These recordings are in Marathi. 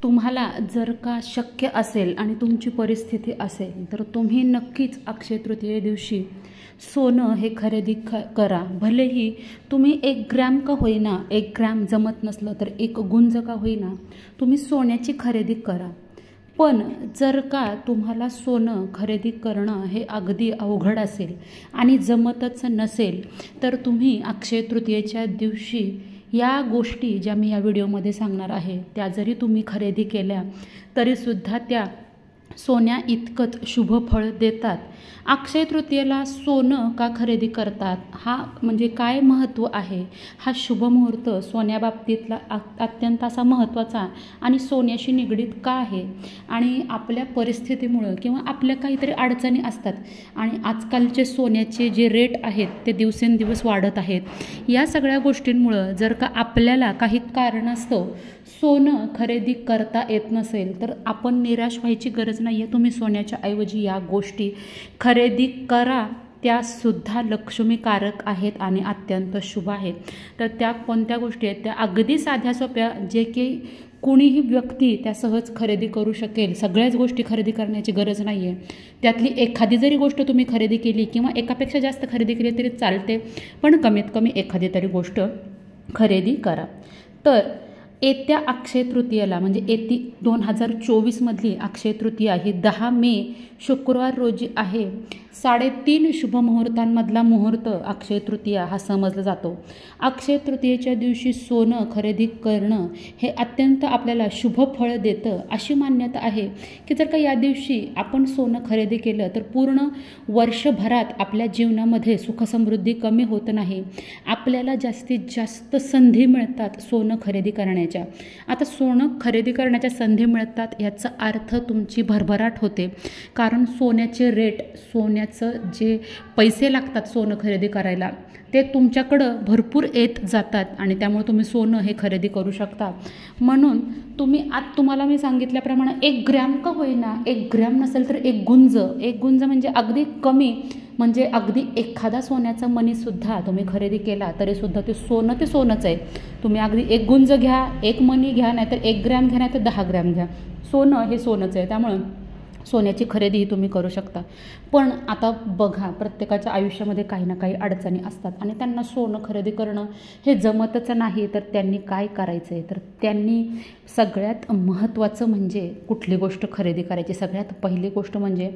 तुम्हाला जर का शक्य असेल आणि तुमची परिस्थिती असेल तर तुम्ही नक्कीच अक्षय तृतीये दिवशी सोनं हे खरेदी करा। भलेही तुम्ही 1 ग्रॅम का होईना, 1 ग्रॅम जमत नसलं तर 1 गुंज का होईना तुम्ही सोन्याची खरेदी करा। पण जर का तुम्हाला सोनं खरेदी करणं हे अगदी अवघड असेल आणि जमतच नसेल तर तुम्ही अक्षय तृतीयेच्या दिवशी या गोष्टी ज्या मी या व्हिडिओमध्ये सांगणार आहे त्या जरी तुम्ही खरेदी केल्या तरीसुद्धा त्या सोन्या इतकंच शुभ फळ देतात। अक्षय तृतीयेला सोनं का खरेदी करतात, हा म्हणजे काय महत्त्व आहे, हा शुभ मुहूर्त सोन्याबाबतीतला अत्यंत असा महत्त्वाचा आणि सोन्याशी निगडीत का आहे आणि आपल्या परिस्थितीमुळं किंवा आपल्या काहीतरी अडचणी असतात आणि आजकालचे सोन्याचे जे रेट आहेत ते दिवसेंदिवस वाढत आहेत। या सगळ्या गोष्टींमुळं जर का आपल्याला काही कारणास्तव सोनं खरेदी करता येत नसेल तर आपण निराश व्हायची गरज नाही आहे। तुम्ही सोन्याच्या ऐवजी या गोष्टी खरेदी करा, त्यासुद्धा लक्ष्मीकारक आहेत आणि अत्यंत शुभ आहेत। तर त्या कोणत्या गोष्टी आहेत त्या अगदी साध्या सोप्या जे की कुणीही व्यक्ती त्या सहज खरेदी करू शकेल। सगळ्याच गोष्टी खरेदी करण्याची गरज नाही आहे, त्यातली एखादी जरी गोष्ट तुम्ही खरेदी केली किंवा एकापेक्षा जास्त खरेदी केली तरी चालते, पण कमीत कमी एखादी तरी गोष्ट खरेदी करा। तर येत्या अक्षय तृतीयेला म्हणजे येती 2024 मधली अक्षय तृतीया ही 10 मे शुक्रवार रोजी आहे। 3:30 शुभ मुहूर्तांमधला मुहूर्त अक्षय तृतीया हा समजला जातो। अक्षय तृतीयेच्या दिवशी सोनं खरेदी करणं हे अत्यंत आपल्याला शुभ फळ देतं। अशी मान्यता आहे की जर का या दिवशी आपण सोनं खरेदी केलं तर पूर्ण वर्षभरात आपल्या जीवनामध्ये सुखसमृद्धी कमी होत नाही, आपल्याला जास्तीत जास्त संधी मिळतात सोनं खरेदी करण्याच्या। आता सोनं खरेदी करण्याच्या संधी मिळतात याचा अर्थ तुमची भरभराट होते, कारण सोन्याचे रेट, सोन्याचं जे पैसे लागतात सोनं खरेदी करायला ते तुमच्याकडं भरपूर येत जातात आणि त्यामुळे तुम्ही सोनं हे खरेदी करू शकता। म्हणून तुम्ही आज तुम्हाला मी सांगितल्याप्रमाणे 1 ग्रॅम का होईना, 1 ग्रॅम नसेल तर 1 गुंज, 1 गुंज म्हणजे अगदी कमी, म्हणजे अगदी एखादा सोन्याचा मणीसुद्धा तुम्ही खरेदी केला तरीसुद्धा ते सोनंच आहे। तुम्ही अगदी 1 गुंज घ्या, 1 मणी घ्या, नाहीतर 1 ग्रॅम घ्या, नाहीतर 10 ग्रॅम घ्या, सोनं हे सोनंच आहे। त्यामुळं सोन्याची खरेदी तुम्ही करू शकता। पण आता बघा, प्रत्येकाच्या आयुष्यामध्ये काही ना काही अडचणी असतात आणि त्यांना सोनं खरेदी करणं हे जमतच नाही, तर त्यांनी काय करायचं आहे, तर त्यांनी सगळ्यात महत्त्वाचं म्हणजे कुठली गोष्ट खरेदी करायची, सगळ्यात पहिली गोष्ट म्हणजे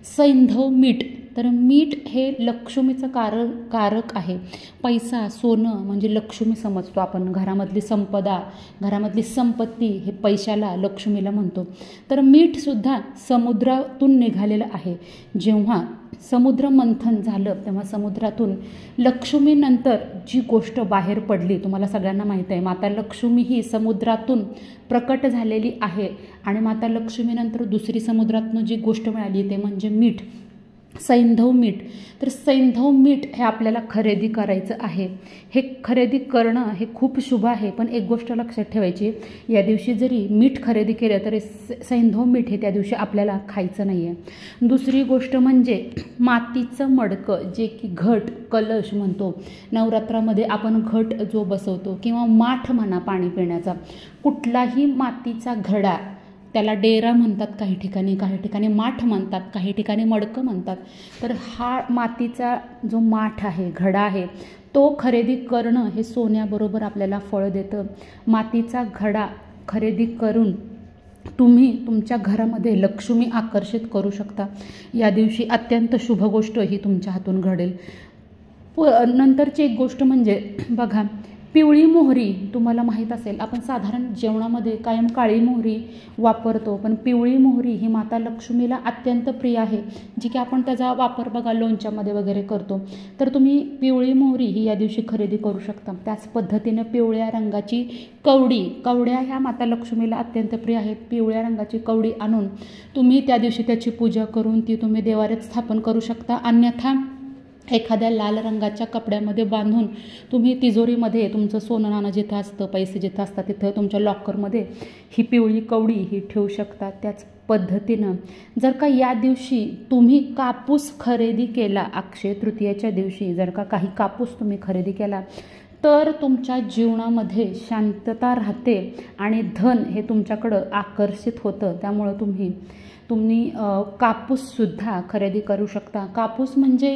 सैंधव मीठ। तर मीठ हे लक्ष्मीचं कारक आहे। पैसा, सोनं म्हणजे लक्ष्मी समजतो आपण, घरामधली संपदा, घरामधली संपत्ती हे पैशाला, लक्ष्मीला म्हणतो। तर मीठसुद्धा समुद्रातून निघालेलं आहे। जेव्हा समुद्र मंथन झालं तेव्हा समुद्रातून लक्ष्मीनंतर जी गोष्ट बाहेर पडली, तुम्हाला सगळ्यांना माहीत आहे, माता लक्ष्मी ही समुद्रातून प्रकट झालेली आहे आणि माता लक्ष्मीनंतर दुसरी समुद्रातून जी गोष्ट मिळाली ते म्हणजे मीठ, सैंधव मीठ। तर सैंधव मीठ हे आपल्याला खरेदी करायचं आहे। हे खरेदी करणं हे खूप शुभ आहे, पण एक गोष्ट लक्षात ठेवायची, या दिवशी जरी मीठ खरेदी केलं तरी सैंधव मीठ हे त्या दिवशी आपल्याला खायचं नाही आहे। दुसरी गोष्ट म्हणजे मातीचं मडकं, जे की घट, कलश म्हणतो, नवरात्रामध्ये आपण घट जो बसवतो किंवा माठ म्हणा पाणी पिण्याचा, कुठलाही मातीचा घडा, त्याला डेरा म्हणतात काही ठिकाणी माठ म्हणतात, काही ठिकाणी मडकं म्हणतात। तर हा मातीचा जो माठ आहे, घडा आहे, तो खरेदी करणं हे सोन्याबरोबर आपल्याला फळ देतं। मातीचा घडा खरेदी करून तुम्ही तुमच्या घरामध्ये लक्ष्मी आकर्षित करू शकता। या दिवशी अत्यंत शुभ गोष्ट ही तुमच्या हातून घडेल। नंतरची एक गोष्ट म्हणजे बघा, पिवळी मोहरी, तुम्हाला माहीत असेल आपण साधारण जेवणामध्ये कायम काळी मोहरी वापरतो, पण पिवळी मोहरी ही माता लक्ष्मीला अत्यंत प्रिय आहे, जी की आपण त्याचा वापर बघा लोणच्यामध्ये वगैरे करतो। तर तुम्ही पिवळी मोहरी ही या दिवशी खरेदी करू शकता। त्याच पद्धतीने पिवळ्या रंगाची कवड्या ह्या माता लक्ष्मीला अत्यंत प्रिय आहेत। पिवळ्या रंगाची कवडी आणून तुम्ही त्या दिवशी त्याची पूजा करून ती तुम्ही देवाऱ्यात स्थापन करू शकता। अन्यथा एखाद्या लाल रंगाच्या कपड्यामध्ये बांधून तुम्ही तिजोरीमध्ये तुमचं सोनं नाणं जिथं असतं, पैसे जिथं असतात तिथं तुमच्या लॉकरमध्ये ही पिवळी कवडी ही ठेवू शकता। त्याच पद्धतीनं जर का या दिवशी तुम्ही कापूस खरेदी केला, अक्षय तृतीयेच्या दिवशी जर का काही कापूस तुम्ही खरेदी केला तर तुमच्या जीवनामध्ये शांतता राहते आणि धन हे तुमच्याकडं आकर्षित होतं। त्यामुळं तुम्ही कापूससुद्धा खरेदी करू शकता। कापूस म्हणजे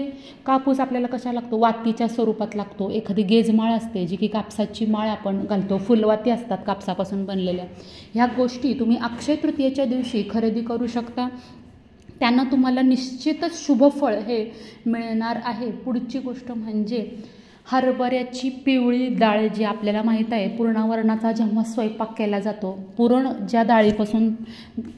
कापूस आपल्याला कशा लागतो, वातीच्या स्वरूपात लागतो। एखादी गेजमाळ असते जी की कापसाची माळ आपण घालतो, फुलवाती असतात कापसापासून बनलेल्या। ह्या गोष्टी तुम्ही अक्षय तृतीयेच्या दिवशी खरेदी करू शकता। त्यांना तुम्हाला निश्चितच शुभफळ हे मिळणार आहे। पुढची गोष्ट म्हणजे हरभऱ्याची पिवळी डाळ जी आपल्याला माहीत आहे, पुरणावरणाचा जेव्हा स्वयंपाक केला जातो, पुरण ज्या डाळीपासून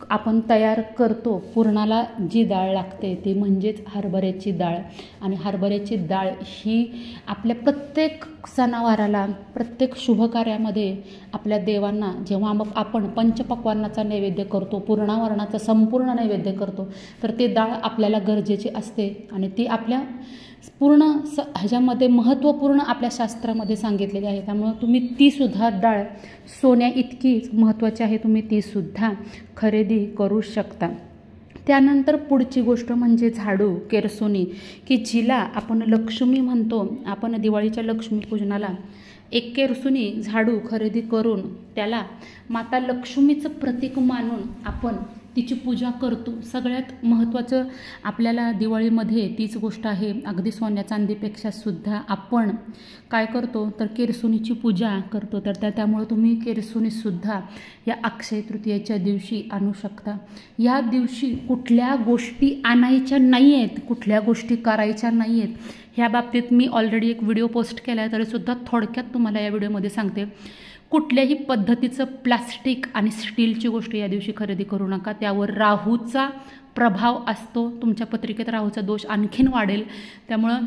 आपण तयार करतो, पुरणाला जी डाळ लागते ती म्हणजेच हरभऱ्याची डाळ। आणि हरभऱ्याची डाळ ही आपल्या प्रत्येक सणावाराला, प्रत्येक शुभकार्यामध्ये आपल्या देवांना जेव्हा मग आपण पंचपक्वान्नाचा नैवेद्य करतो, पुरणावरणाचा संपूर्ण नैवेद्य करतो, तर ती डाळ आपल्याला गरजेची असते। आणि ती आपल्या पूर्ण ह्याच्यामध्ये महत्त्वपूर्ण आपल्या शास्त्रामध्ये सांगितलेली आहे। त्यामुळं तुम्ही तीसुद्धा डाळ सोन्या इतकीच महत्त्वाची आहे, तुम्ही तीसुद्धा खरेदी करू शकता। त्यानंतर पुढची गोष्ट म्हणजे झाडू, केरसुणी, की जिला आपण लक्ष्मी म्हणतो। आपण दिवाळीच्या लक्ष्मीपूजनाला एक केरसुणी झाडू खरेदी करून त्याला माता लक्ष्मीचं प्रतीक मानून आपण तिची पूजा करतो। सगळ्यात महत्त्वाचं आपल्याला दिवाळीमध्ये तीच गोष्ट आहे, अगदी सोन्या चांदीपेक्षा सुद्धा आपण काय करतो तर केरसुणीची पूजा करतो। तर त्यामुळे तुम्ही केरसुणीसुद्धा या अक्षय तृतीयेच्या दिवशी आणू शकता। या दिवशी कुठल्या गोष्टी आणायच्या नाही आहेत, कुठल्या गोष्टी करायच्या नाही आहेत, ह्या बाबतीत मी ऑलरेडी एक व्हिडिओ पोस्ट केला आहे, तरीसुद्धा थोडक्यात तुम्हाला या व्हिडिओमध्ये सांगते। कुठल्याही पद्धतीचं प्लास्टिक आणि स्टीलची गोष्ट या दिवशी खरेदी करू नका। त्यावर राहूचा प्रभाव असतो, तुमच्या पत्रिकेत राहूचा दोष आणखीन वाढेल। त्यामुळं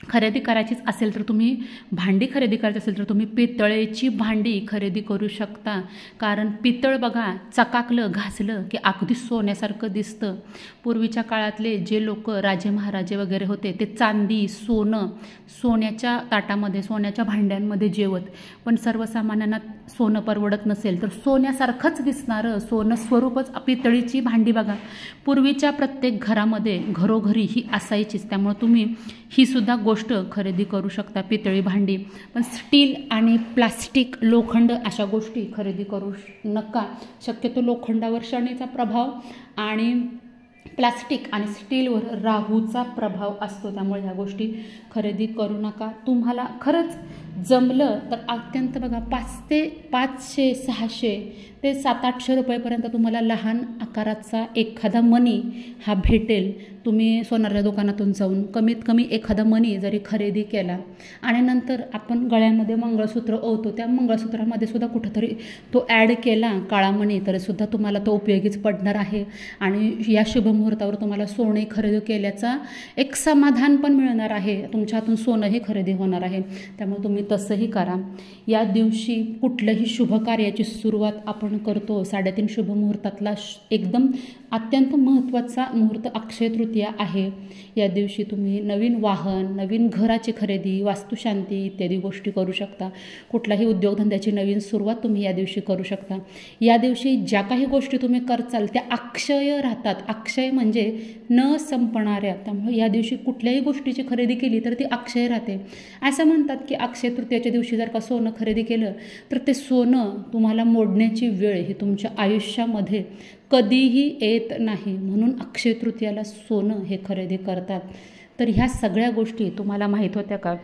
खरेदी करायचीच असेल तर तुम्ही भांडी खरेदी करायची असेल तर तुम्ही पितळेची भांडी खरेदी करू शकता। कारण पितळ बघा चकाकलं घासलं की अगदी सोन्यासारखं दिसतं। पूर्वीच्या काळातले जे लोक राजे महाराजे वगैरे होते ते चांदी सोन्याच्या ताटामध्ये, सोन्याच्या भांड्यांमध्ये जेवत। पण सर्वसामान्यांना सोनं परवडत नसेल तर सोन्यासारखंच दिसणारं सोनं स्वरूपच पितळीची भांडी बघा पूर्वीच्या प्रत्येक घरामध्ये घरोघरी ही असायचीच। त्यामुळे तुम्ही ही सुद्धा गोष्ट खरेदी करू शकता, पितळी भांडी। पण स्टील आणि प्लास्टिक, लोखंड अशा गोष्टी खरेदी करू नका। शक्यतो लोखंडावर शनीचा प्रभाव आणि प्लास्टिक आणि स्टीलवर राहूचा प्रभाव असतो, त्यामुळे ह्या गोष्टी खरेदी करू नका। तुम्हाला खरंच जमलं तर अत्यंत बघा 500, 600 ते 700-800 रुपयेपर्यंत तुम्हाला लहान आकाराचा एखादा मणी हा भेटेल। तुम्ही सोनाराच्या दुकानातून जाऊन कमीत कमी एखादा मणी जरी खरेदी केला आणि नंतर आपण गळ्यामध्ये मंगळसूत्र ओवतो, त्या मंगळसूत्रामध्ये सुद्धा कुठंतरी तो ॲड केला काळा मणी तरीसुद्धा तुम्हाला तो उपयोगीच पडणार आहे। आणि या शुभमुहूर्तावर तुम्हाला सोने खरेदी केल्याचा एक समाधान पण मिळणार आहे, तुमच्या हातून सोनंही खरेदी होणार आहे। त्यामुळे तुम्ही तसंही करा। या दिवशी कुठल्याही शुभकार्याची सुरुवात आपण करतो, 3:30 शुभ मुहूर्तातला एकदम अत्यंत महत्त्वाचा मुहूर्त अक्षय तृतीया आहे। या दिवशी तुम्ही नवीन वाहन, नवीन घराची खरेदी, वास्तुशांती इत्यादी गोष्टी करू शकता। कुठलाही उद्योगधंद्याची नवीन सुरुवात तुम्ही या दिवशी करू शकता। या दिवशी ज्या काही गोष्टी तुम्ही करचाल त्या अक्षय राहतात, अक्षय म्हणजे न संपणाऱ्या। त्यामुळे या दिवशी कुठल्याही गोष्टीची खरेदी केली तर ती अक्षय राहते। असं म्हणतात की अक्षय तृतीयेच्या दिवशी जर का सोनं खरेदी केलं तर ते सोनं तुम्हाला मोडण्याची वेळ ही तुमच्या आयुष्यामध्ये कधीही येत नाही, म्हणून अक्षय तृतीयाला सोनं हे खरेदी करतात। तर ह्या सगळ्या गोष्टी तुम्हाला माहीत होत्या का?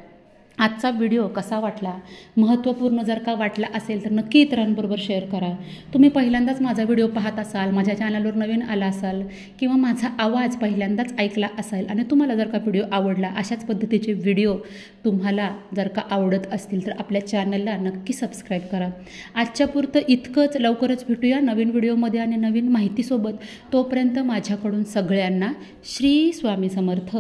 आजचा व्हिडिओ कसा वाटला, महत्त्वपूर्ण जर का वाटला असेल तर नक्की इतरांबरोबर शेअर करा। तुम्ही पहिल्यांदाच माझा व्हिडिओ पाहत असाल, माझ्या चॅनलवर नवीन आला असाल किंवा माझा आवाज पहिल्यांदाच ऐकला असेल आणि तुम्हाला जर का व्हिडिओ आवडला, अशाच पद्धतीचे व्हिडिओ तुम्हाला जर का आवडत असतील तर आपल्या चॅनलला नक्की सबस्क्राईब करा। आजच्या पुरतं इतकंच, लवकरच भेटूया नवीन व्हिडिओमध्ये आणि नवीन माहितीसोबत। तोपर्यंत माझ्याकडून सगळ्यांना श्री स्वामी समर्थ।